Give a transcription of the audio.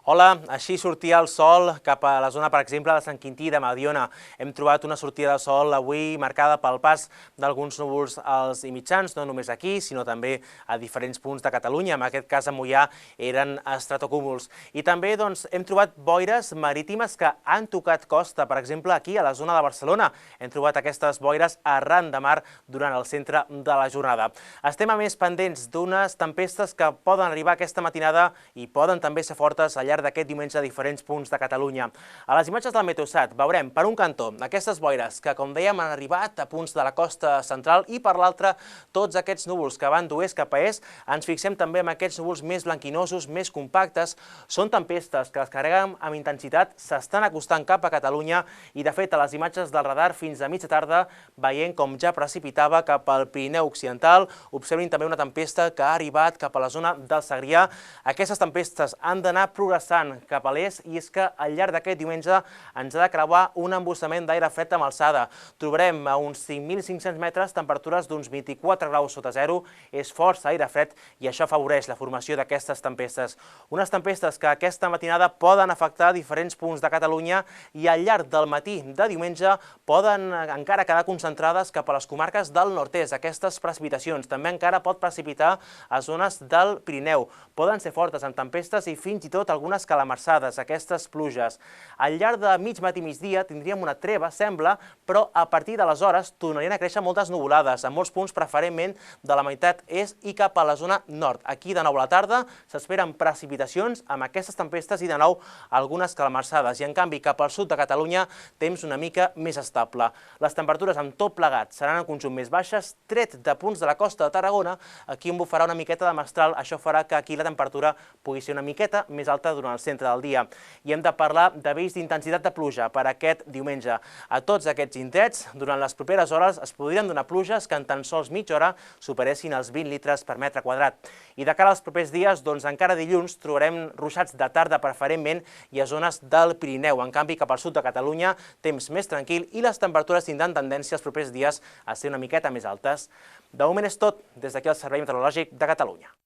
Hola, així sortia el sol cap a la zona, per exemple, de Sant Quintí de Mediona. Hem trobat una sortida de sol avui marcada pel pas d'alguns núvols alts i mitjans, no només aquí, sinó també a diferents punts de Catalunya. En aquest cas, a Moià eren estratocúmuls. I també hem trobat boires marítimes que han tocat costa, per exemple, aquí a la zona de Barcelona. Hem trobat aquestes boires arran de mar durant el centre de la jornada. Estem a més pendents d'unes tempestes que poden arribar aquesta matinada i poden també ser fortes al llarg d'aquest diumenge a diferents punts de Catalunya. A les imatges del Meteosat veurem, per un cantó, aquestes boires que, com dèiem, han arribat a punts de la costa central i, per l'altre, tots aquests núvols que van d'oest cap a est. Ens fixem també en aquests núvols més blanquinosos, més compactes. Són tempestes que les carreguen amb intensitat, s'estan acostant cap a Catalunya i, de fet, a les imatges del radar fins a mitja tarda veient com ja precipitava cap al Pirineu Occidental. Observin també una tempesta que ha arribat cap a la zona del Segrià. Aquestes tempestes han d'anar progressant cap a l'est i és que al llarg d'aquest diumenge ens ha de creuar un embussament d'aire fred amb alçada. Trobarem a uns 5.500 metres temperatures d'uns 24 graus sota zero. És força aire fred i això afavoreix la formació d'aquestes tempestes. Unes tempestes que aquesta matinada poden afectar diferents punts de Catalunya i al llarg del matí de diumenge poden encara quedar concentrades cap a les comarques del nord-est. Aquestes precipitacions també encara pot precipitar a zones del Pirineu. Poden ser fortes amb tempestes i fins i tot algunes calamarsades, aquestes pluges. Al llarg de mig matí i migdia tindríem una treva, sembla, però a partir d'aleshores tornarien a créixer moltes nuvolades, en molts punts preferentment de la meitat est i cap a la zona nord. Aquí de nou a la tarda s'esperen precipitacions amb aquestes tempestes i de nou algunes calamarsades. I en canvi cap al sud de Catalunya temps una mica més estable. Les temperatures amb tot plegat seran en conjunt més baixes, tret de punts de la costa de Tarragona. Aquí en bufarà una miqueta de mestral, això farà que aquí la temperatura pugui ser una miqueta més alta durant el centre del dia. I hem de parlar de vents d'intensitat de pluja per aquest diumenge. A tots aquests indrets, durant les properes hores, es podrien donar pluges que en tan sols mitja hora superessin els 20 litres per metre quadrat. I de cara als propers dies, encara dilluns, trobarem ruixats de tarda preferentment i a zones del Pirineu. En canvi, cap al sud de Catalunya, temps més tranquil i les temperatures tindran tendència els propers dies a ser una miqueta més altes. De moment és tot, des d'aquí el Servei Meteorològic de Catalunya.